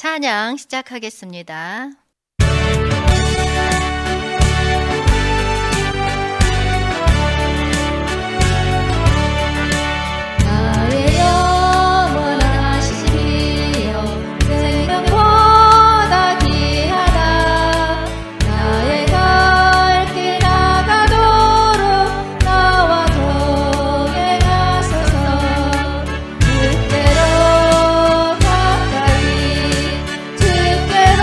찬양 시작하겠습니다. 나의 영원하시리여 생명보다 귀하다. 나의 갈 길 나가도록 나와 동행하소서. 주께로 가까이 주께로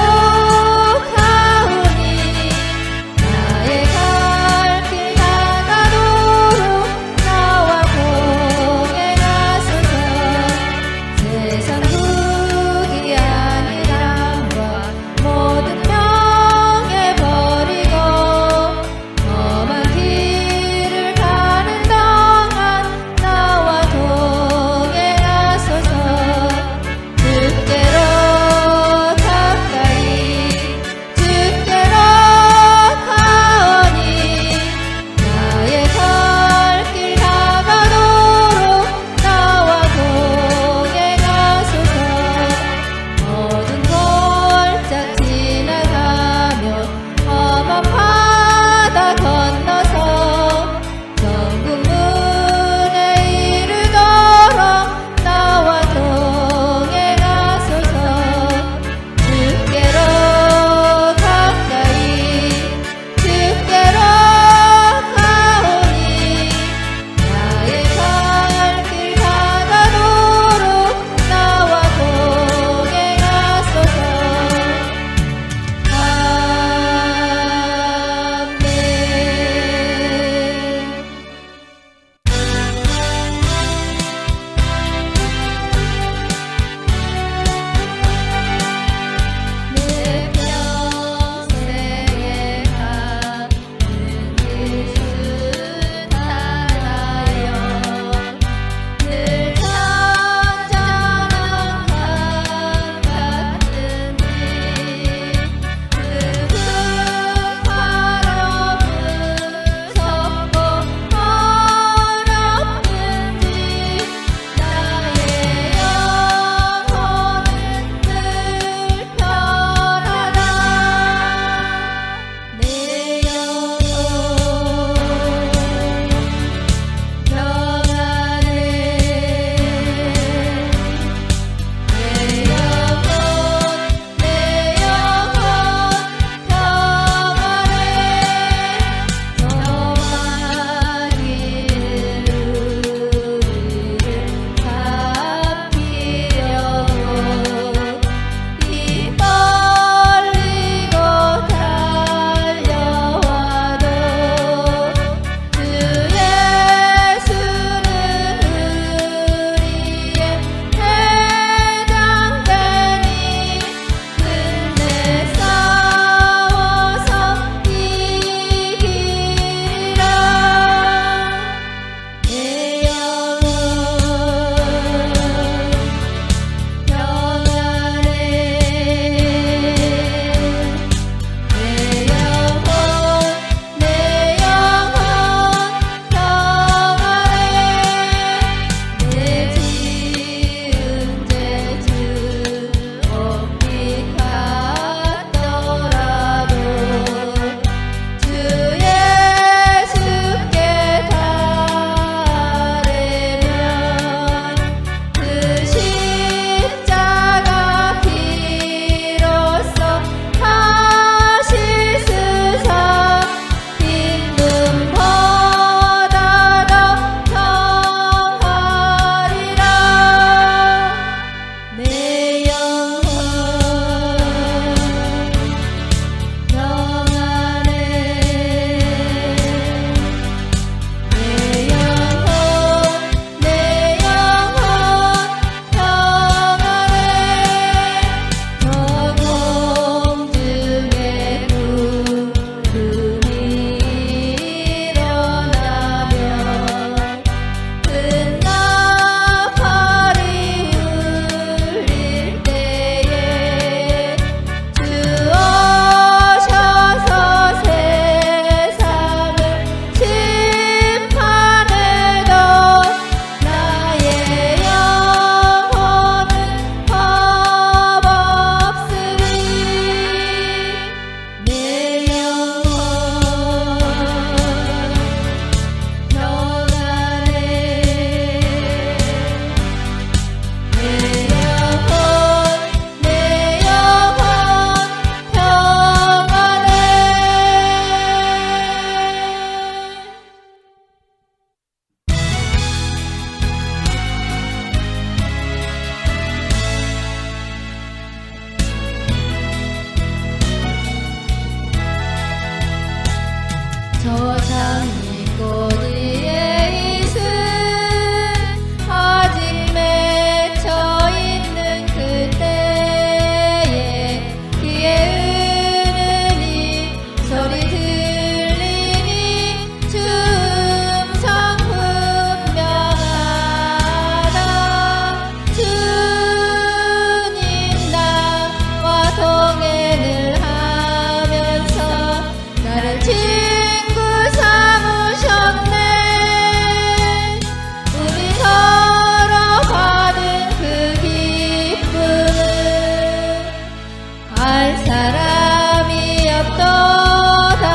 알 사람이 없도다.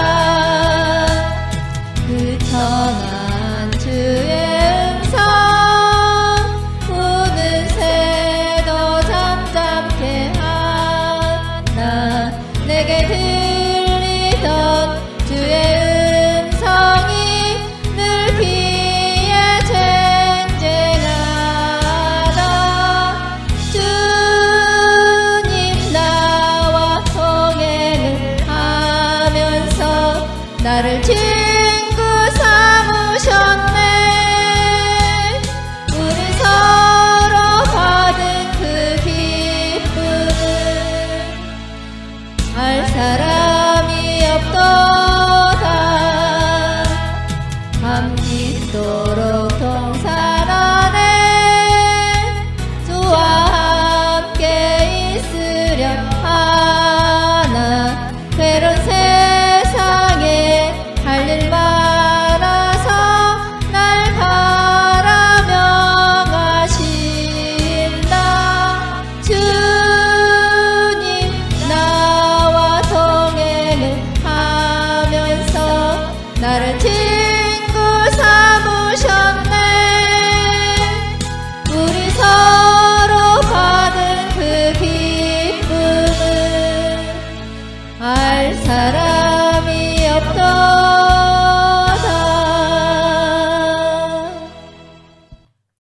그 청한 주의 음성 우는 새도 잠잠케 하나. 내게 들리던 주의 음성이 늘 귀에 쟁쟁하다. 주님 나와 동행을 하면서 나를 친구 삼으셨네. 우리 서로 받은 그 기쁨을 알 사람이 없도다. 밤낮도록 동산 안에 주와 함께 있으려 하나. 괴로운 세상에 할 일 많아서 날 가라 명하신다. 주님 나와 동행을 하면서 나를 친구 삼으셨네. 우리 서로 받은 그 기쁨을 알 사람이 없도다.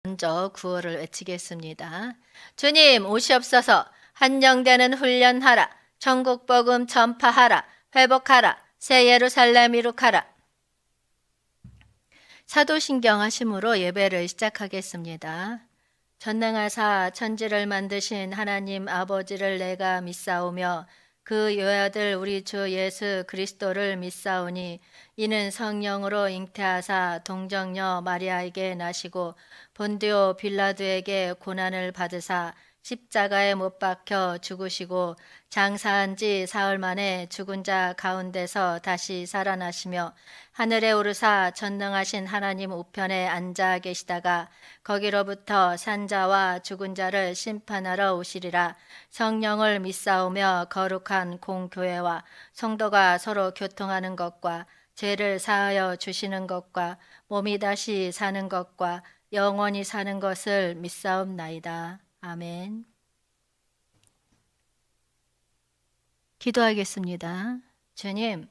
먼저 구호를 외치겠습니다. 주님 오시옵소서. 한영되는 훈련하라. 천국 복음 전파하라. 회복하라. 새 예루살렘 이룩하라. 사도신경 하심으로 예배를 시작하겠습니다. 전능하사 천지를 만드신 하나님 아버지를 내가 믿사오며 그 요아들 우리 주 예수 그리스도를 믿사오니 이는 성령으로 잉태하사 동정녀 마리아에게 나시고 본디오 빌라도에게 고난을 받으사 십자가에 못 박혀 죽으시고 장사한 지 사흘 만에 죽은 자 가운데서 다시 살아나시며 하늘에 오르사 전능하신 하나님 우편에 앉아 계시다가 거기로부터 산자와 죽은 자를 심판하러 오시리라. 성령을 믿사오며 거룩한 공교회와 성도가 서로 교통하는 것과 죄를 사하여 주시는 것과 몸이 다시 사는 것과 영원히 사는 것을 믿사옵나이다. 아멘. 기도하겠습니다. 주님,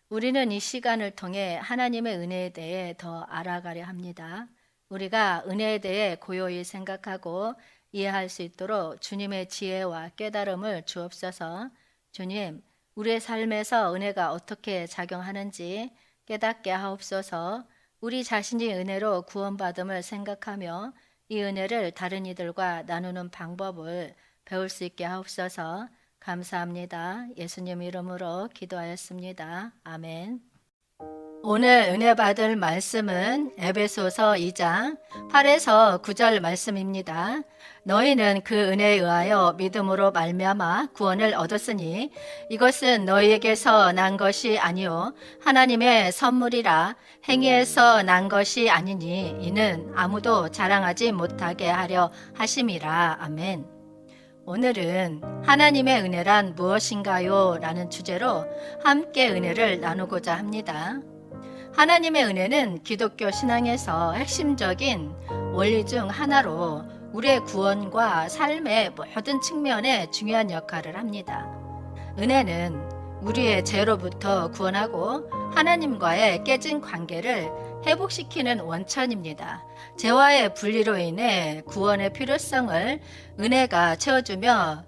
우리는 이 시간을 통해 하나님의 은혜에 대해 더 알아가려 합니다. 우리가 은혜에 대해 고요히 생각하고 이해할 수 있도록 주님의 지혜와 깨달음을 주옵소서. 주님, 우리의 삶에서 은혜가 어떻게 작용하는지 깨닫게 하옵소서. 우리 자신이 은혜로 구원받음을 생각하며 이 은혜를 다른 이들과 나누는 방법을 배울 수 있게 하옵소서. 감사합니다. 예수님 이름으로 기도하였습니다. 아멘. 오늘 은혜 받을 말씀은 에베소서 2장 8에서 9절 말씀입니다. 너희는 그 은혜에 의하여 믿음으로 말미암아 구원을 얻었으니 이것은 너희에게서 난 것이 아니요 하나님의 선물이라. 행위에서 난 것이 아니니 이는 아무도 자랑하지 못하게 하려 하심이라. 아멘. 오늘은 하나님의 은혜란 무엇인가요? 라는 주제로 함께 은혜를 나누고자 합니다. 하나님의 은혜는 기독교 신앙에서 핵심적인 원리 중 하나로 우리의 구원과 삶의 모든 측면에 중요한 역할을 합니다. 은혜는 우리의 죄로부터 구원하고 하나님과의 깨진 관계를 회복시키는 원천입니다. 죄와의 분리로 인해 구원의 필요성을 은혜가 채워주며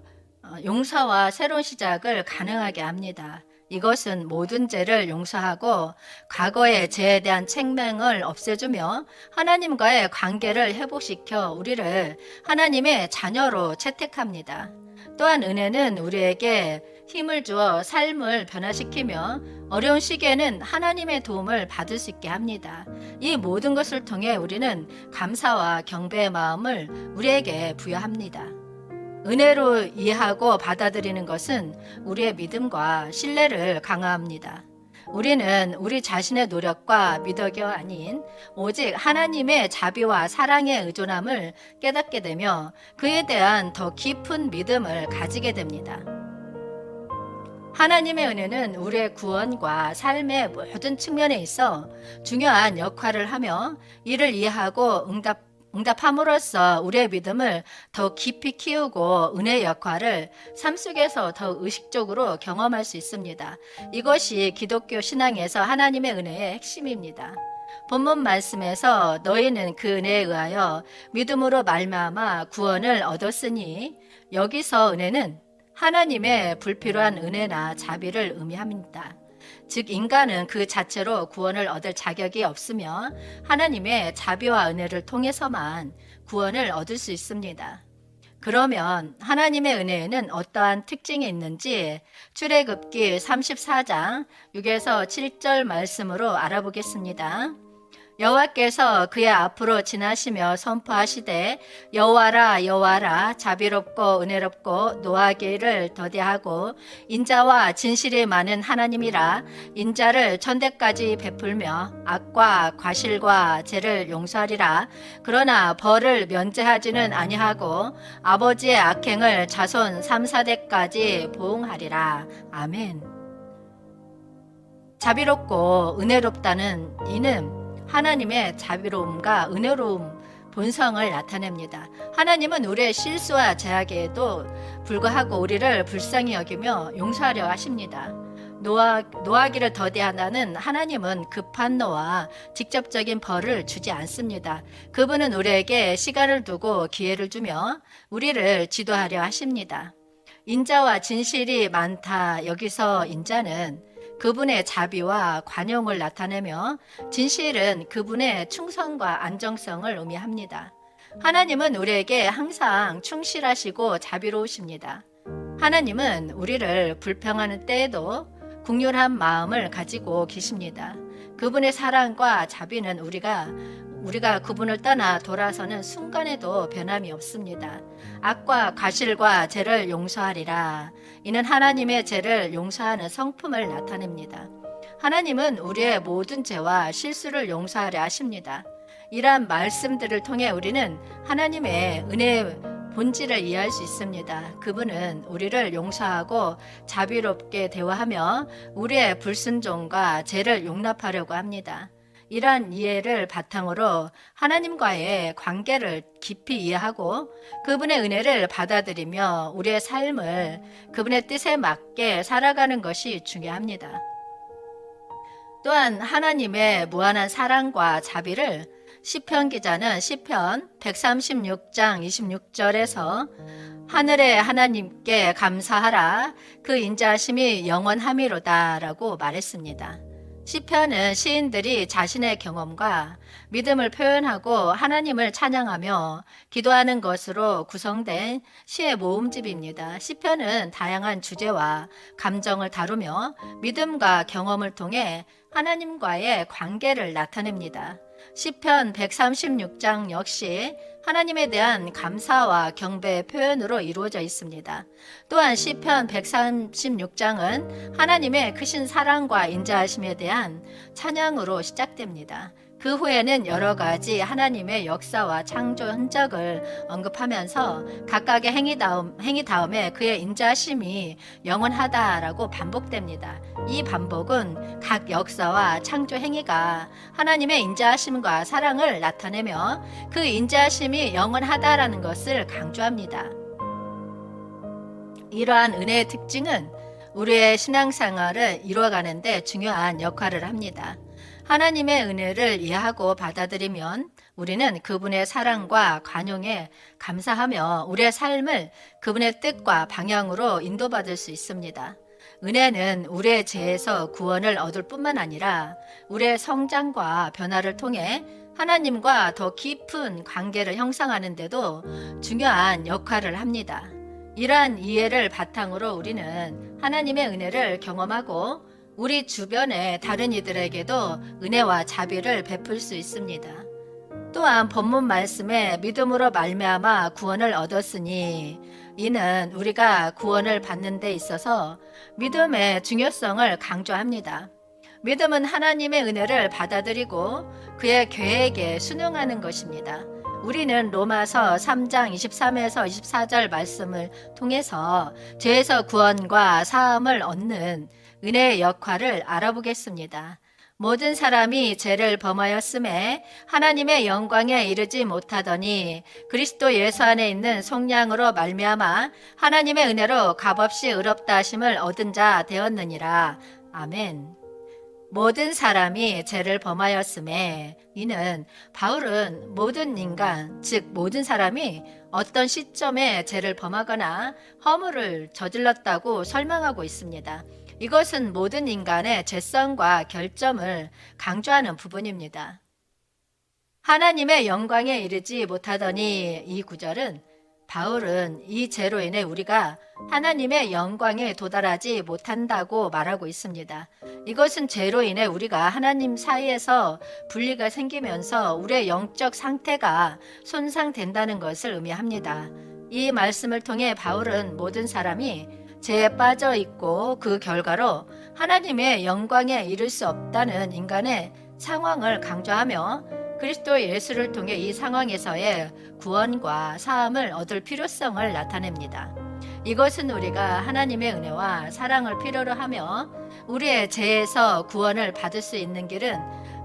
용서와 새로운 시작을 가능하게 합니다. 이것은 모든 죄를 용서하고 과거의 죄에 대한 책망을 없애주며 하나님과의 관계를 회복시켜 우리를 하나님의 자녀로 채택합니다. 또한 은혜는 우리에게 힘을 주어 삶을 변화시키며 어려운 시기에는 하나님의 도움을 받을 수 있게 합니다. 이 모든 것을 통해 우리는 감사와 경배의 마음을 우리에게 부여합니다. 은혜로 이해하고 받아들이는 것은 우리의 믿음과 신뢰를 강화합니다. 우리는 우리 자신의 노력과 미덕이 아닌 오직 하나님의 자비와 사랑의 의존함을 깨닫게 되며 그에 대한 더 깊은 믿음을 가지게 됩니다. 하나님의 은혜는 우리의 구원과 삶의 모든 측면에 있어 중요한 역할을 하며 이를 이해하고 응답함으로써 우리의 믿음을 더 깊이 키우고 은혜의 역할을 삶 속에서 더 의식적으로 경험할 수 있습니다. 이것이 기독교 신앙에서 하나님의 은혜의 핵심입니다. 본문 말씀에서 너희는 그 은혜에 의하여 믿음으로 말미암아 구원을 얻었으니, 여기서 은혜는 하나님의 불필요한 은혜나 자비를 의미합니다. 즉 인간은 그 자체로 구원을 얻을 자격이 없으며 하나님의 자비와 은혜를 통해서만 구원을 얻을 수 있습니다. 그러면 하나님의 은혜에는 어떠한 특징이 있는지 출애굽기 34장 6에서 7절 말씀으로 알아보겠습니다. 여호와께서 그의 앞으로 지나시며 선포하시되 여호와라 여호와라 자비롭고 은혜롭고 노하기를 더디하고 인자와 진실이 많은 하나님이라. 인자를 천대까지 베풀며 악과 과실과 죄를 용서하리라. 그러나 벌을 면제하지는 아니하고 아버지의 악행을 자손 3, 4대까지 보응하리라. 아멘. 자비롭고 은혜롭다는 이는 하나님의 자비로움과 은혜로움 본성을 나타냅니다. 하나님은 우리의 실수와 죄악에도 불구하고 우리를 불쌍히 여기며 용서하려 하십니다. 노하기를 더디하다는 하나님은 급한 노와 직접적인 벌을 주지 않습니다. 그분은 우리에게 시간을 두고 기회를 주며 우리를 지도하려 하십니다. 인자와 진실이 많다. 여기서 인자는 그분의 자비와 관용을 나타내며 진실은 그분의 충성과 안정성을 의미합니다. 하나님은 우리에게 항상 충실하시고 자비로우십니다. 하나님은 우리를 불평하는 때에도 긍휼한 마음을 가지고 계십니다. 그분의 사랑과 자비는 우리가 그분을 떠나 돌아서는 순간에도 변함이 없습니다. 악과 과실과 죄를 용서하리라. 이는 하나님의 죄를 용서하는 성품을 나타냅니다. 하나님은 우리의 모든 죄와 실수를 용서하려 하십니다. 이러한 말씀들을 통해 우리는 하나님의 은혜의 본질을 이해할 수 있습니다. 그분은 우리를 용서하고 자비롭게 대화하며 우리의 불순종과 죄를 용납하려고 합니다. 이러한 이해를 바탕으로 하나님과의 관계를 깊이 이해하고 그분의 은혜를 받아들이며 우리의 삶을 그분의 뜻에 맞게 살아가는 것이 중요합니다. 또한 하나님의 무한한 사랑과 자비를 시편 기자는 시편 136장 26절에서 하늘의 하나님께 감사하라 그 인자하심이 영원함이로다 라고 말했습니다. 시편은 시인들이 자신의 경험과 믿음을 표현하고 하나님을 찬양하며 기도하는 것으로 구성된 시의 모음집입니다. 시편은 다양한 주제와 감정을 다루며 믿음과 경험을 통해 하나님과의 관계를 나타냅니다. 시편 136장 역시 하나님에 대한 감사와 경배의 표현으로 이루어져 있습니다. 또한 시편 136장은 하나님의 크신 사랑과 인자하심에 대한 찬양으로 시작됩니다. 그 후에는 여러 가지 하나님의 역사와 창조 흔적을 언급하면서 각각의 행위 다음에 그의 인자하심이 영원하다라고 반복됩니다. 이 반복은 각 역사와 창조 행위가 하나님의 인자하심과 사랑을 나타내며 그 인자하심이 영원하다라는 것을 강조합니다. 이러한 은혜의 특징은 우리의 신앙생활을 이루어가는 데 중요한 역할을 합니다. 하나님의 은혜를 이해하고 받아들이면 우리는 그분의 사랑과 관용에 감사하며 우리의 삶을 그분의 뜻과 방향으로 인도받을 수 있습니다. 은혜는 우리의 죄에서 구원을 얻을 뿐만 아니라 우리의 성장과 변화를 통해 하나님과 더 깊은 관계를 형성하는 데도 중요한 역할을 합니다. 이러한 이해를 바탕으로 우리는 하나님의 은혜를 경험하고 우리 주변의 다른 이들에게도 은혜와 자비를 베풀 수 있습니다. 또한 본문 말씀에 믿음으로 말미암아 구원을 얻었으니 이는 우리가 구원을 받는 데 있어서 믿음의 중요성을 강조합니다. 믿음은 하나님의 은혜를 받아들이고 그의 계획에 순응하는 것입니다. 우리는 로마서 3장 23에서 24절 말씀을 통해서 죄에서 구원과 사함을 얻는 은혜의 역할을 알아보겠습니다. 모든 사람이 죄를 범하였음에 하나님의 영광에 이르지 못하더니 그리스도 예수 안에 있는 속량으로 말미암아 하나님의 은혜로 값없이 의롭다 하심을 얻은 자 되었느니라. 아멘. 모든 사람이 죄를 범하였음에, 이는 바울은 모든 인간, 즉 모든 사람이 어떤 시점에 죄를 범하거나 허물을 저질렀다고 설명하고 있습니다. 이것은 모든 인간의 죄성과 결점을 강조하는 부분입니다. 하나님의 영광에 이르지 못하더니, 이 구절은 바울은 이 죄로 인해 우리가 하나님의 영광에 도달하지 못한다고 말하고 있습니다. 이것은 죄로 인해 우리가 하나님 사이에서 분리가 생기면서 우리의 영적 상태가 손상된다는 것을 의미합니다. 이 말씀을 통해 바울은 모든 사람이 죄에 빠져 있고 그 결과로 하나님의 영광에 이를 수 없다는 인간의 상황을 강조하며 그리스도 예수를 통해 이 상황에서의 구원과 사함을 얻을 필요성을 나타냅니다. 이것은 우리가 하나님의 은혜와 사랑을 필요로 하며 우리의 죄에서 구원을 받을 수 있는 길은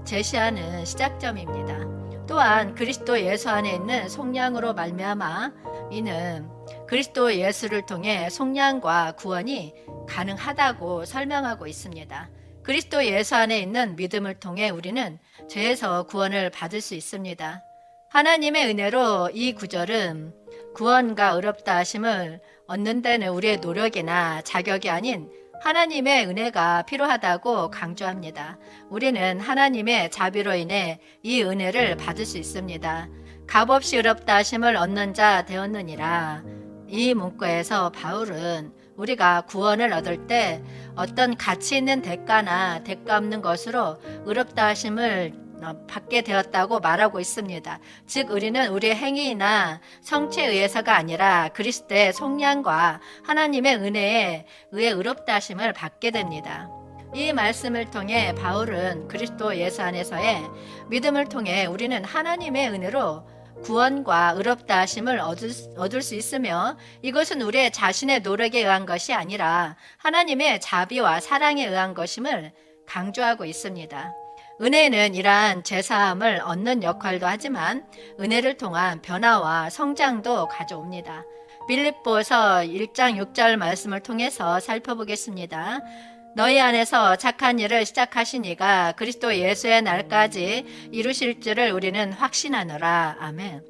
제시하는 시작점입니다. 또한 그리스도 예수 안에 있는 속량으로 말미암아, 이는 그리스도 예수를 통해 속량과 구원이 가능하다고 설명하고 있습니다. 그리스도 예수 안에 있는 믿음을 통해 우리는 죄에서 구원을 받을 수 있습니다. 하나님의 은혜로 이 구절은 구원과 의롭다 하심을 얻는 데는 우리의 노력이나 자격이 아닌 하나님의 은혜가 필요하다고 강조합니다. 우리는 하나님의 자비로 인해 이 은혜를 받을 수 있습니다. 값없이 의롭다 하심을 얻는 자 되었느니라. 이 문구에서 바울은 우리가 구원을 얻을 때 어떤 가치 있는 대가나 대가 없는 것으로 의롭다 하심을 받게 되었다고 말하고 있습니다. 즉 우리는 우리의 행위나 성취에 의해서가 아니라 그리스도의 속량과 하나님의 은혜에 의해 의롭다 하심을 받게 됩니다. 이 말씀을 통해 바울은 그리스도 예수 안에서의 믿음을 통해 우리는 하나님의 은혜로 구원과 의롭다 하심을 얻을 수 있으며, 이것은 우리의 자신의 노력에 의한 것이 아니라 하나님의 자비와 사랑에 의한 것임을 강조하고 있습니다. 은혜는 이러한 죄사함을 얻는 역할도 하지만 은혜를 통한 변화와 성장도 가져옵니다. 빌립보서 1장 6절 말씀을 통해서 살펴보겠습니다. 너희 안에서 착한 일을 시작하신 이가 그리스도 예수의 날까지 이루실 줄을 우리는 확신하노라. 아멘.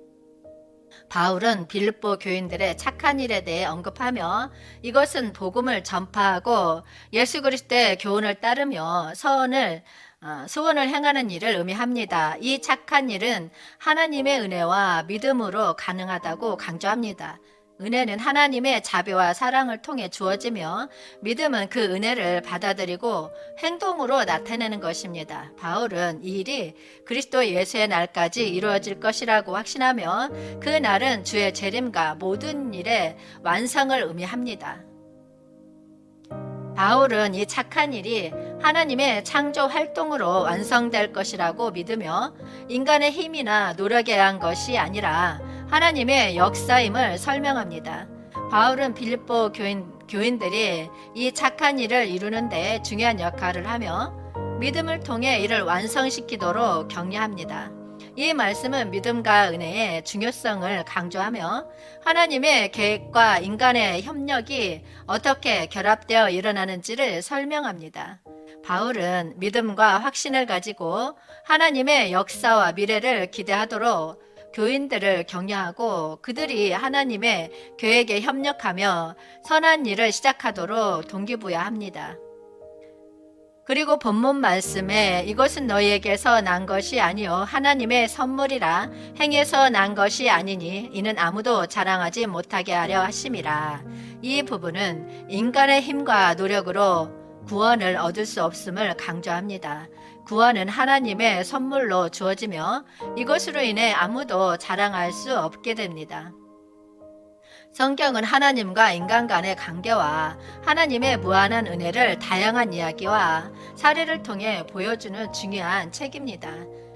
바울은 빌립보 교인들의 착한 일에 대해 언급하며 이것은 복음을 전파하고 예수 그리스도의 교훈을 따르며 소원을 행하는 일을 의미합니다. 이 착한 일은 하나님의 은혜와 믿음으로 가능하다고 강조합니다. 은혜는 하나님의 자비와 사랑을 통해 주어지며 믿음은 그 은혜를 받아들이고 행동으로 나타내는 것입니다. 바울은 이 일이 그리스도 예수의 날까지 이루어질 것이라고 확신하며 그 날은 주의 재림과 모든 일의 완성을 의미합니다. 바울은 이 착한 일이 하나님의 창조 활동으로 완성될 것이라고 믿으며 인간의 힘이나 노력에 의한 것이 아니라 하나님의 역사임을 설명합니다. 바울은 빌립보 교인들이 이 착한 일을 이루는 데 중요한 역할을 하며 믿음을 통해 이를 완성시키도록 격려합니다. 이 말씀은 믿음과 은혜의 중요성을 강조하며 하나님의 계획과 인간의 협력이 어떻게 결합되어 일어나는지를 설명합니다. 바울은 믿음과 확신을 가지고 하나님의 역사와 미래를 기대하도록 교인들을 격려하고 그들이 하나님의 계획에 협력하며 선한 일을 시작하도록 동기부여합니다. 그리고 본문 말씀에 이것은 너희에게서 난 것이 아니요 하나님의 선물이라 행해서 난 것이 아니니 이는 아무도 자랑하지 못하게 하려 하심이라. 이 부분은 인간의 힘과 노력으로 구원을 얻을 수 없음을 강조합니다. 구원은 하나님의 선물로 주어지며 이것으로 인해 아무도 자랑할 수 없게 됩니다. 성경은 하나님과 인간 간의 관계와 하나님의 무한한 은혜를 다양한 이야기와 사례를 통해 보여주는 중요한 책입니다.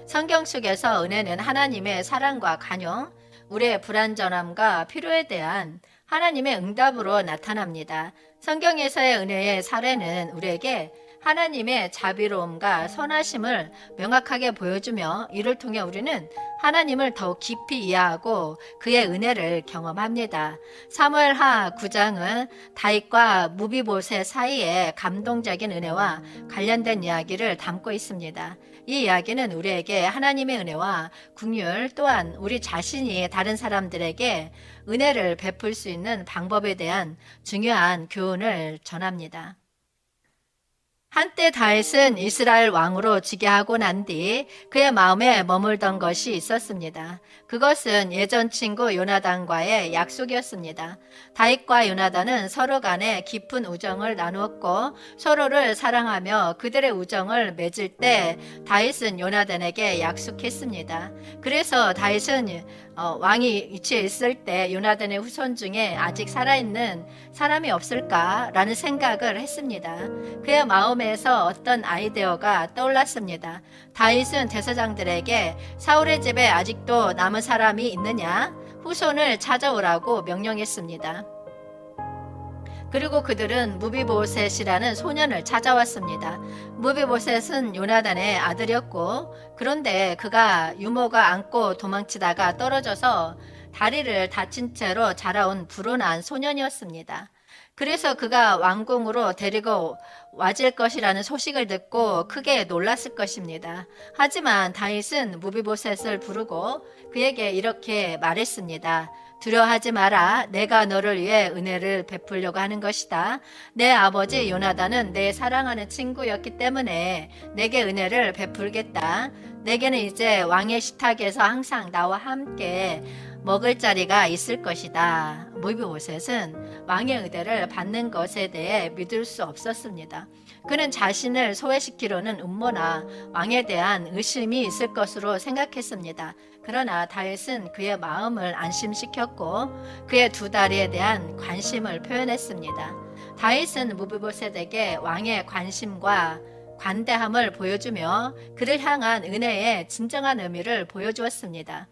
성경 속에서 은혜는 하나님의 사랑과 관용, 우리의 불완전함과 필요에 대한 하나님의 응답으로 나타납니다. 성경에서의 은혜의 사례는 우리에게 하나님의 자비로움과 선하심을 명확하게 보여주며 이를 통해 우리는 하나님을 더욱 깊이 이해하고 그의 은혜를 경험합니다. 사무엘하 9장은 다윗과 무비보셋 사이의 감동적인 은혜와 관련된 이야기를 담고 있습니다. 이 이야기는 우리에게 하나님의 은혜와 긍휼 또한 우리 자신이 다른 사람들에게 은혜를 베풀 수 있는 방법에 대한 중요한 교훈을 전합니다. 한때 다윗은 이스라엘 왕으로 즉위하고 난 뒤 그의 마음에 머물던 것이 있었습니다. 그것은 예전 친구 요나단과의 약속이었습니다. 다윗과 요나단은 서로 간에 깊은 우정을 나누었고 서로를 사랑하며 그들의 우정을 맺을 때 다윗은 요나단에게 약속했습니다. 그래서 다윗은 왕이 위치해 있을 때 요나단의 후손 중에 아직 살아있는 사람이 없을까라는 생각을 했습니다. 그의 마음에서 어떤 아이디어가 떠올랐습니다. 다윗은 제사장들에게 사울의 집에 아직도 남은 사람이 있느냐? 후손을 찾아오라고 명령했습니다. 그리고 그들은 무비보셋이라는 소년을 찾아왔습니다. 무비보셋은 요나단의 아들이었고 그런데 그가 유모가 안고 도망치다가 떨어져서 다리를 다친 채로 자라온 불온한 소년이었습니다. 그래서 그가 왕궁으로 데리고 와질 것이라는 소식을 듣고 크게 놀랐을 것입니다. 하지만 다윗은 무비보셋을 부르고 그에게 이렇게 말했습니다. 두려워하지 마라. 내가 너를 위해 은혜를 베풀려고 하는 것이다. 내 아버지 요나단은 내 사랑하는 친구였기 때문에 내게 은혜를 베풀겠다. 내게는 이제 왕의 식탁에서 항상 나와 함께 먹을 자리가 있을 것이다. 무비보셋은 왕의 은혜를 받는 것에 대해 믿을 수 없었습니다. 그는 자신을 소외시키려는 음모나 왕에 대한 의심이 있을 것으로 생각했습니다. 그러나 다윗은 그의 마음을 안심시켰고 그의 두 다리에 대한 관심을 표현했습니다. 다윗은 무비보셋에게 왕의 관심과 관대함을 보여주며 그를 향한 은혜의 진정한 의미를 보여주었습니다.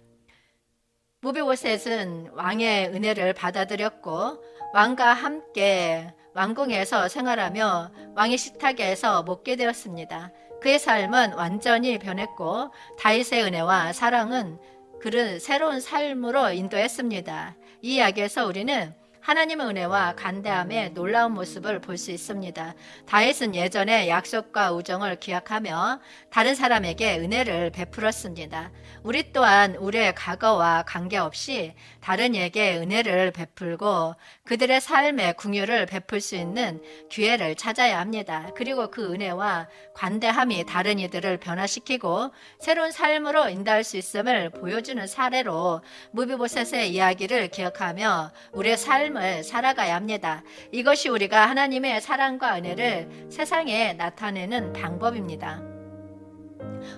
무비보셋은 왕의 은혜를 받아들였고 왕과 함께 왕궁에서 생활하며 왕의 식탁에서 먹게 되었습니다. 그의 삶은 완전히 변했고 다윗의 은혜와 사랑은 그를 새로운 삶으로 인도했습니다. 이 이야기에서 우리는 하나님의 은혜와 간대함의 놀라운 모습을 볼 수 있습니다. 다윗은 예전의 약속과 우정을 기억하며 다른 사람에게 은혜를 베풀었습니다. 우리 또한 우리의 과거와 관계없이 다른 이에게 은혜를 베풀고 그들의 삶에 긍휼을 베풀 수 있는 기회를 찾아야 합니다. 그리고 그 은혜와 관대함이 다른 이들을 변화시키고 새로운 삶으로 인도할 수 있음을 보여주는 사례로 무비보셋의 이야기를 기억하며 우리의 삶을 살아가야 합니다. 이것이 우리가 하나님의 사랑과 은혜를 세상에 나타내는 방법입니다.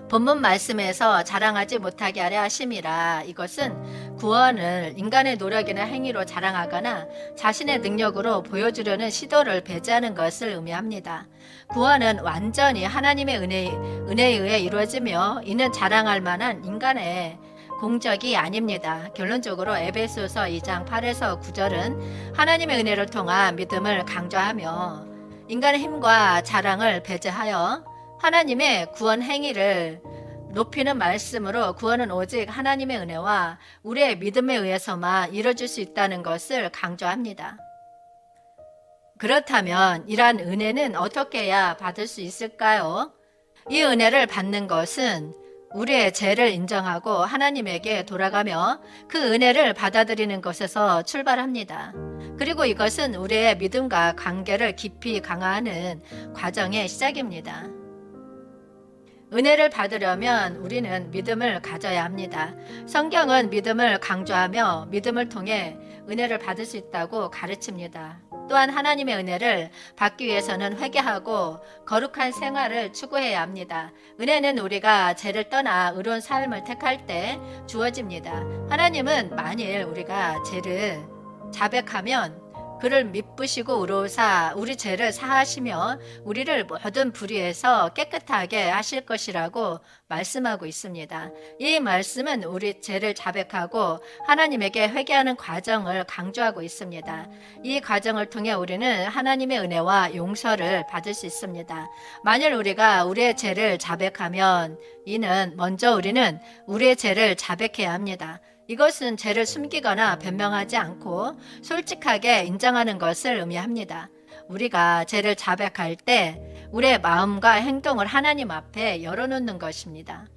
본문 말씀에서 자랑하지 못하게 하려 하심이라. 이것은 구원을 인간의 노력이나 행위로 자랑하거나 자신의 능력으로 보여주려는 시도를 배제하는 것을 의미합니다. 구원은 완전히 하나님의 은혜에 의해 이루어지며 이는 자랑할 만한 인간의 공적이 아닙니다. 결론적으로 에베소서 2장 8에서 9절은 하나님의 은혜를 통한 믿음을 강조하며 인간의 힘과 자랑을 배제하여 하나님의 구원 행위를 높이는 말씀으로 구원은 오직 하나님의 은혜와 우리의 믿음에 의해서만 이루어질 수 있다는 것을 강조합니다. 그렇다면 이러한 은혜는 어떻게 해야 받을 수 있을까요? 이 은혜를 받는 것은 우리의 죄를 인정하고 하나님에게 돌아가며 그 은혜를 받아들이는 것에서 출발합니다. 그리고 이것은 우리의 믿음과 관계를 깊이 강화하는 과정의 시작입니다. 은혜를 받으려면 우리는 믿음을 가져야 합니다. 성경은 믿음을 강조하며 믿음을 통해 은혜를 받을 수 있다고 가르칩니다. 또한 하나님의 은혜를 받기 위해서는 회개하고 거룩한 생활을 추구해야 합니다. 은혜는 우리가 죄를 떠나 의로운 삶을 택할 때 주어집니다. 하나님은 만일 우리가 죄를 자백하면 그를 미쁘시고 의로우사 우리 죄를 사하시며 우리를 모든 불의에서 깨끗하게 하실 것이라고 말씀하고 있습니다. 이 말씀은 우리 죄를 자백하고 하나님에게 회개하는 과정을 강조하고 있습니다. 이 과정을 통해 우리는 하나님의 은혜와 용서를 받을 수 있습니다. 만일 우리가 우리의 죄를 자백하면 이는 먼저 우리는 우리의 죄를 자백해야 합니다. 이것은 죄를 숨기거나 변명하지 않고 솔직하게 인정하는 것을 의미합니다. 우리가 죄를 자백할 때 우리의 마음과 행동을 하나님 앞에 열어놓는 것입니다.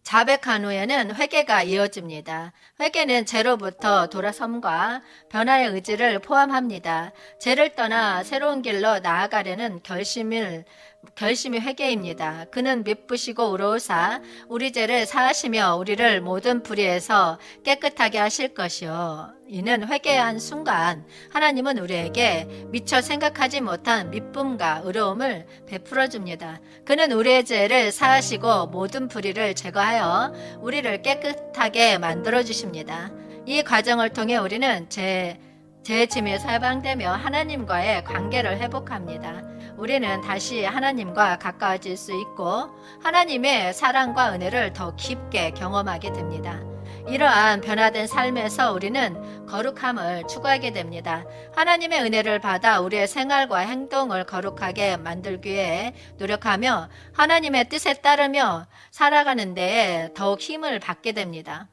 자백한 후에는 회개가 이어집니다. 회개는 죄로부터 돌아섬과 변화의 의지를 포함합니다. 죄를 떠나 새로운 길로 나아가려는 결심이 회개입니다. 그는 미쁘시고 의로우사 우리 죄를 사하시며 우리를 모든 불의에서 깨끗하게 하실 것이요. 이는 회개한 순간 하나님은 우리에게 미처 생각하지 못한 미쁨과 의로움을 베풀어 줍니다. 그는 우리의 죄를 사하시고 모든 불의를 제거하여 우리를 깨끗하게 만들어 주십니다. 이 과정을 통해 우리는 죄의 짐에서 해방되며 하나님과의 관계를 회복합니다. 우리는 다시 하나님과 가까워질 수 있고 하나님의 사랑과 은혜를 더 깊게 경험하게 됩니다. 이러한 변화된 삶에서 우리는 거룩함을 추구하게 됩니다. 하나님의 은혜를 받아 우리의 생활과 행동을 거룩하게 만들기 위해 노력하며 하나님의 뜻에 따르며 살아가는 데에 더욱 힘을 받게 됩니다.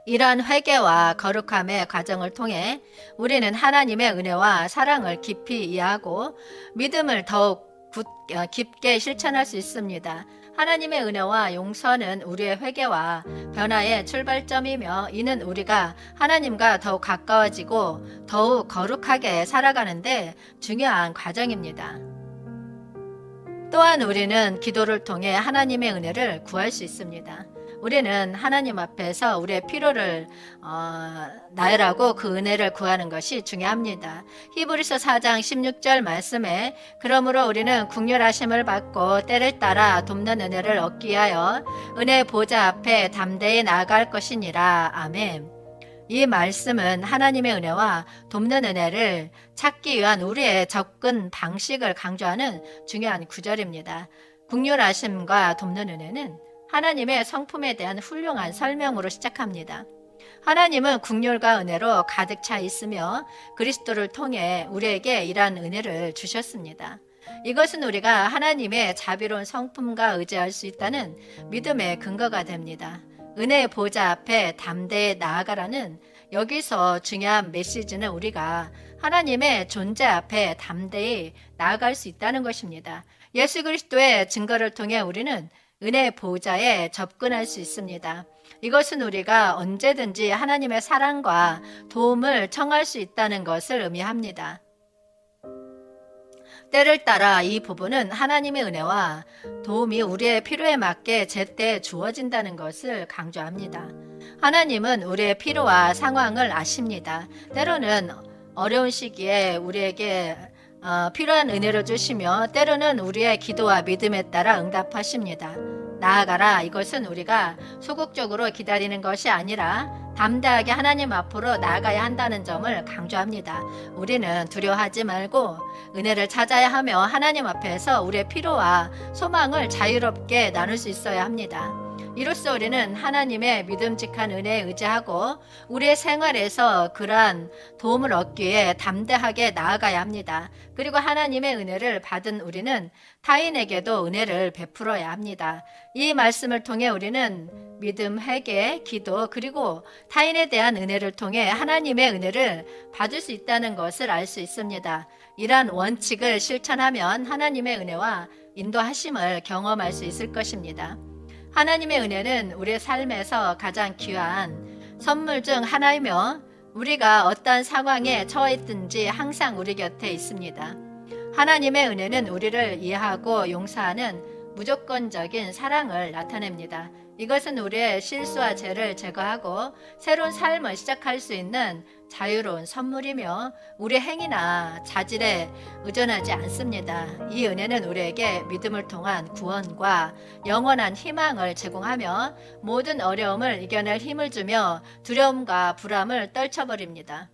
이러한 회개와 거룩함의 과정을 통해 우리는 하나님의 은혜와 사랑을 깊이 이해하고 믿음을 더욱 깊게 실천할 수 있습니다. 하나님의 은혜와 용서는 우리의 회개와 변화의 출발점이며 이는 우리가 하나님과 더욱 가까워지고 더욱 거룩하게 살아가는데 중요한 과정입니다. 또한 우리는 기도를 통해 하나님의 은혜를 구할 수 있습니다. 우리는 하나님 앞에서 우리의 필요를 나열하고 그 은혜를 구하는 것이 중요합니다. 히브리서 4장 16절 말씀에 그러므로 우리는 긍휼하심을 받고 때를 따라 돕는 은혜를 얻기 위하여 은혜의 보좌 앞에 담대히 나아갈 것이니라. 아멘. 이 말씀은 하나님의 은혜와 돕는 은혜를 찾기 위한 우리의 접근 방식을 강조하는 중요한 구절입니다. 긍휼하심과 돕는 은혜는 하나님의 성품에 대한 훌륭한 설명으로 시작합니다. 하나님은 긍휼과 은혜로 가득 차 있으며 그리스도를 통해 우리에게 이러한 은혜를 주셨습니다. 이것은 우리가 하나님의 자비로운 성품과 의지할 수 있다는 믿음의 근거가 됩니다. 은혜의 보좌 앞에 담대히 나아가라는 여기서 중요한 메시지는 우리가 하나님의 존재 앞에 담대히 나아갈 수 있다는 것입니다. 예수 그리스도의 증거를 통해 우리는 은혜의 보좌에 접근할 수 있습니다. 이것은 우리가 언제든지 하나님의 사랑과 도움을 청할 수 있다는 것을 의미합니다. 때를 따라 이 부분은 하나님의 은혜와 도움이 우리의 필요에 맞게 제때 주어진다는 것을 강조합니다. 하나님은 우리의 필요와 상황을 아십니다. 때로는 어려운 시기에 우리에게 필요한 은혜를 주시며 때로는 우리의 기도와 믿음에 따라 응답하십니다. 나아가라. 이것은 우리가 소극적으로 기다리는 것이 아니라 담대하게 하나님 앞으로 나아가야 한다는 점을 강조합니다. 우리는 두려워하지 말고 은혜를 찾아야 하며 하나님 앞에서 우리의 필요와 소망을 자유롭게 나눌 수 있어야 합니다. 이로써 우리는 하나님의 믿음직한 은혜에 의지하고 우리의 생활에서 그러한 도움을 얻기 위해 담대하게 나아가야 합니다. 그리고 하나님의 은혜를 받은 우리는 타인에게도 은혜를 베풀어야 합니다. 이 말씀을 통해 우리는 믿음, 회개, 기도 그리고 타인에 대한 은혜를 통해 하나님의 은혜를 받을 수 있다는 것을 알 수 있습니다. 이러한 원칙을 실천하면 하나님의 은혜와 인도하심을 경험할 수 있을 것입니다. 하나님의 은혜는 우리의 삶에서 가장 귀한 선물 중 하나이며 우리가 어떠한 상황에 처했든지 항상 우리 곁에 있습니다. 하나님의 은혜는 우리를 이해하고 용서하는 무조건적인 사랑을 나타냅니다. 이것은 우리의 실수와 죄를 제거하고 새로운 삶을 시작할 수 있는 자유로운 선물이며 우리의 행위나 자질에 의존하지 않습니다. 이 은혜는 우리에게 믿음을 통한 구원과 영원한 희망을 제공하며 모든 어려움을 이겨낼 힘을 주며 두려움과 불안을 떨쳐버립니다.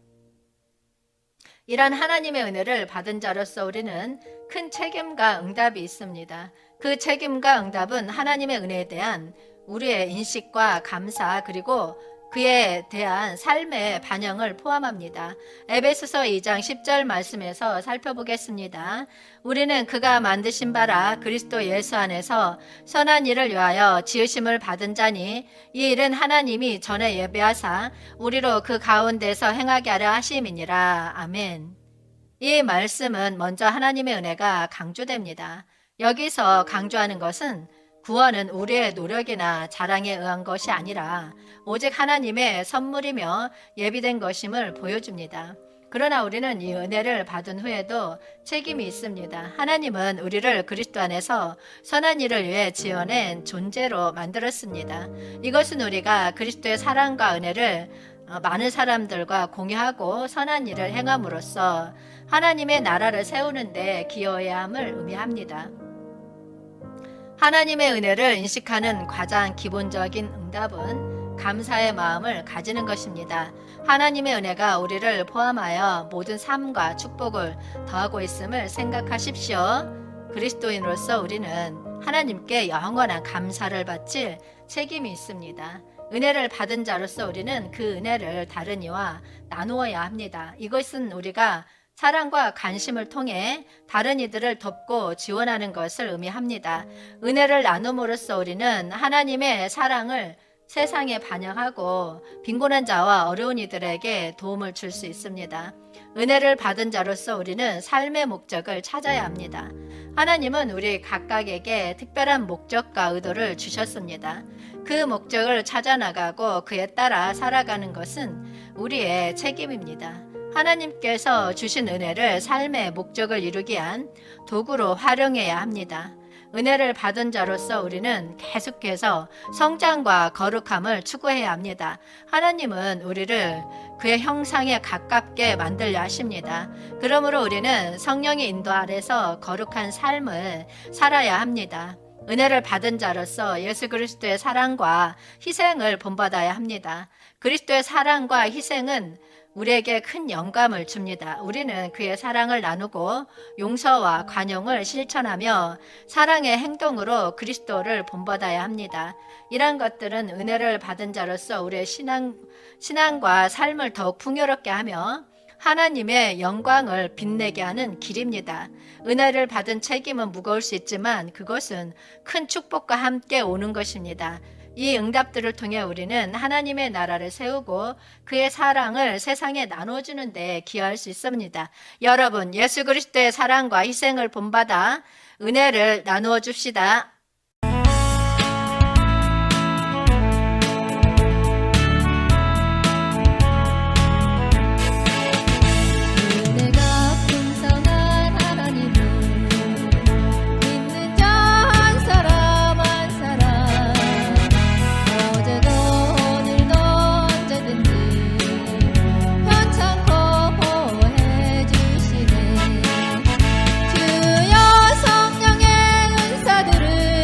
이런 하나님의 은혜를 받은 자로서 우리는 큰 책임과 응답이 있습니다. 그 책임과 응답은 하나님의 은혜에 대한 우리의 인식과 감사 그리고 그에 대한 삶의 반영을 포함합니다. 에베소서 2장 10절 말씀에서 살펴보겠습니다. 우리는 그가 만드신 바라 그리스도 예수 안에서 선한 일을 위하여 지으심을 받은 자니 이 일은 하나님이 전에 예비하사 우리로 그 가운데서 행하게 하려 하심이니라. 아멘. 이 말씀은 먼저 하나님의 은혜가 강조됩니다. 여기서 강조하는 것은 구원은 우리의 노력이나 자랑에 의한 것이 아니라 오직 하나님의 선물이며 예비된 것임을 보여줍니다. 그러나 우리는 이 은혜를 받은 후에도 책임이 있습니다. 하나님은 우리를 그리스도 안에서 선한 일을 위해 지어낸 존재로 만들었습니다. 이것은 우리가 그리스도의 사랑과 은혜를 많은 사람들과 공유하고 선한 일을 행함으로써 하나님의 나라를 세우는 데 기여해야 함을 의미합니다. 하나님의 은혜를 인식하는 가장 기본적인 응답은 감사의 마음을 가지는 것입니다. 하나님의 은혜가 우리를 포함하여 모든 삶과 축복을 더하고 있음을 생각하십시오. 그리스도인으로서 우리는 하나님께 영원한 감사를 바칠 책임이 있습니다. 은혜를 받은 자로서 우리는 그 은혜를 다른 이와 나누어야 합니다. 이것은 우리가 사랑과 관심을 통해 다른 이들을 돕고 지원하는 것을 의미합니다. 은혜를 나눔으로써 우리는 하나님의 사랑을 세상에 반영하고 빈곤한 자와 어려운 이들에게 도움을 줄 수 있습니다. 은혜를 받은 자로서 우리는 삶의 목적을 찾아야 합니다. 하나님은 우리 각각에게 특별한 목적과 의도를 주셨습니다. 그 목적을 찾아 나가고 그에 따라 살아가는 것은 우리의 책임입니다. 하나님께서 주신 은혜를 삶의 목적을 이루기 위한 도구로 활용해야 합니다. 은혜를 받은 자로서 우리는 계속해서 성장과 거룩함을 추구해야 합니다. 하나님은 우리를 그의 형상에 가깝게 만들려 하십니다. 그러므로 우리는 성령의 인도 아래서 거룩한 삶을 살아야 합니다. 은혜를 받은 자로서 예수 그리스도의 사랑과 희생을 본받아야 합니다. 그리스도의 사랑과 희생은 우리에게 큰 영감을 줍니다. 우리는 그의 사랑을 나누고 용서와 관용을 실천하며 사랑의 행동으로 그리스도를 본받아야 합니다. 이러한 것들은 은혜를 받은 자로서 우리의 신앙과 삶을 더욱 풍요롭게 하며 하나님의 영광을 빛내게 하는 길입니다. 은혜를 받은 책임은 무거울 수 있지만 그것은 큰 축복과 함께 오는 것입니다. 이 응답들을 통해 우리는 하나님의 나라를 세우고 그의 사랑을 세상에 나눠주는 데 기여할 수 있습니다. 여러분, 예수 그리스도의 사랑과 희생을 본받아 은혜를 나누어 줍시다. 은혜가 풍성한 하나님을 믿는 자 한 사람 한 사람 어제도 오늘도 언제든지 편찮고 보호해 주시네. 주여 성령의 은사들을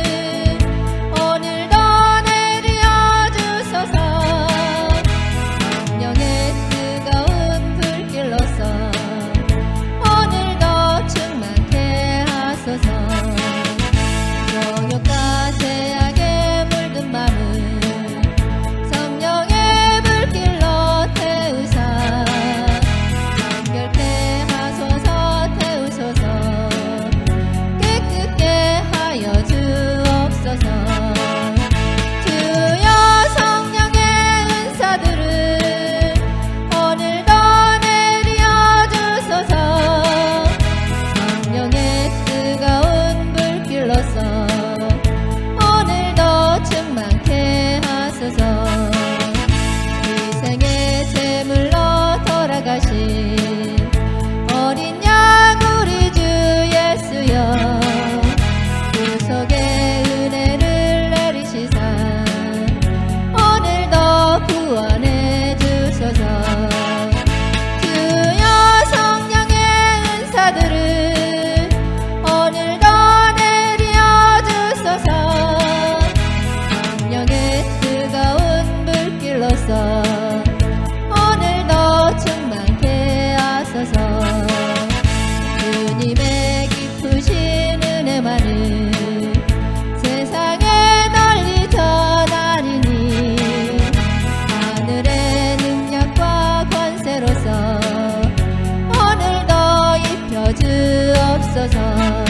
주소서.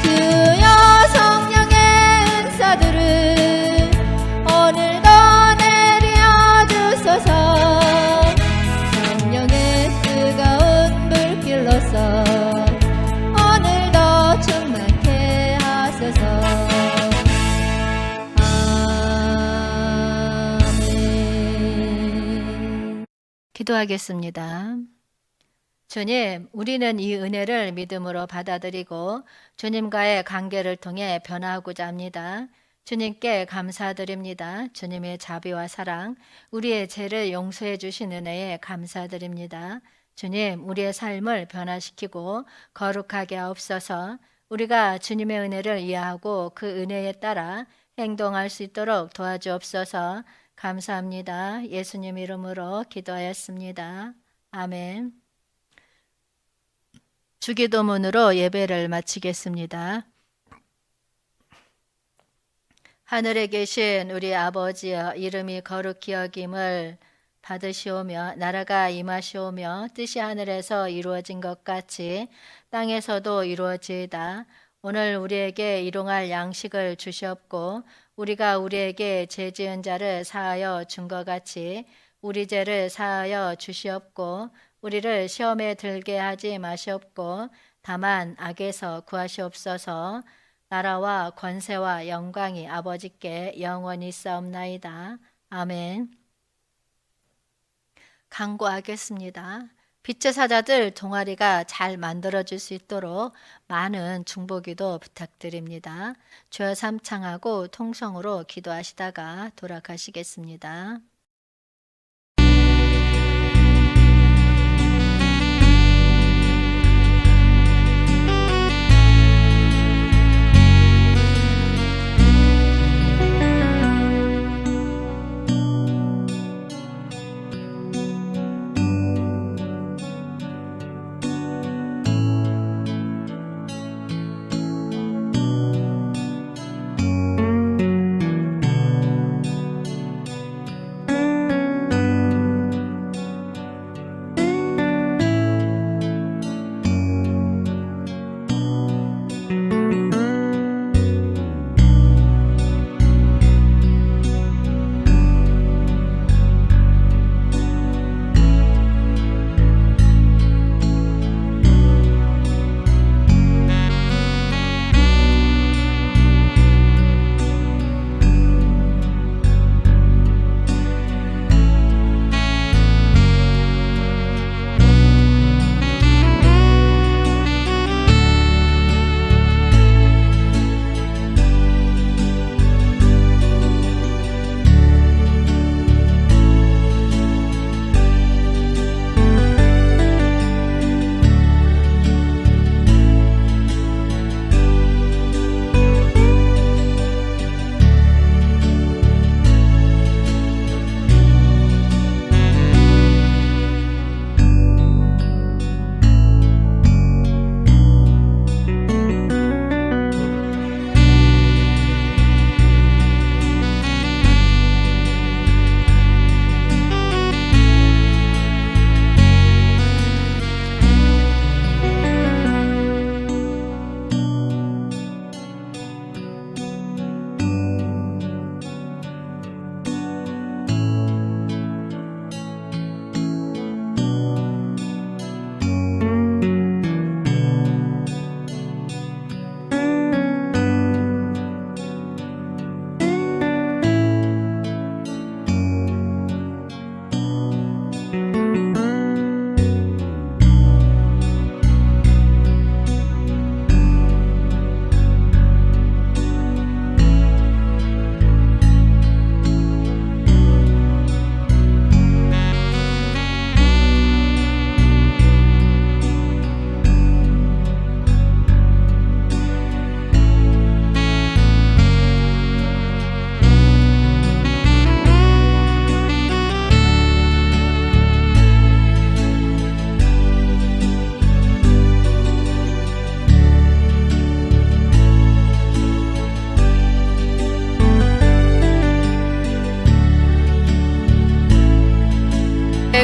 주여 성령의 은사들을 오늘도 내려 주소서. 성령의 뜨거운 불길로서 오늘도 충만케 하소서. 아멘. 기도하겠습니다. 주님, 우리는 이 은혜를 믿음으로 받아들이고 주님과의 관계를 통해 변화하고자 합니다. 주님께 감사드립니다. 주님의 자비와 사랑, 우리의 죄를 용서해 주신 은혜에 감사드립니다. 주님, 우리의 삶을 변화시키고 거룩하게 하옵소서. 우리가 주님의 은혜를 이해하고 그 은혜에 따라 행동할 수 있도록 도와주옵소서. 감사합니다. 예수님 이름으로 기도하였습니다. 아멘. 주기도문으로 예배를 마치겠습니다. 하늘에 계신 우리 아버지여, 이름이 거룩히 여김을 받으시오며 나라가 임하시오며 뜻이 하늘에서 이루어진 것 같이 땅에서도 이루어지이다. 오늘 우리에게 일용할 양식을 주시옵고 우리가 우리에게 죄 지은 자를 사하여 준 것 같이 우리 죄를 사하여 주시옵고 우리를 시험에 들게 하지 마시옵고 다만 악에서 구하시옵소서. 나라와 권세와 영광이 아버지께 영원히 있사옵나이다. 아멘. 강구하겠습니다. 빛의 사자들 동아리가 잘 만들어질 수 있도록 많은 중보기도 부탁드립니다. 주여 삼창하고 통성으로 기도하시다가 돌아가시겠습니다.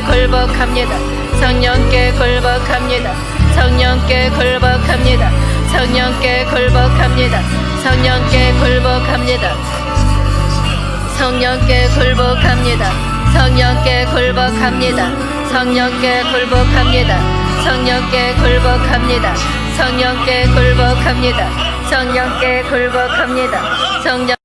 굴복합니다. 성령께 굴복합니다. 성령께 굴복합니다. 굴복합니다. 성령께 굴복합니다. 성령께 굴복합니다. 성령께 굴복합니다. 성령께 굴복합니다. 성령께 굴복합니다. 성령께 굴복합니다. 성령께 굴복합니다. 성령께 굴복합니다. 성령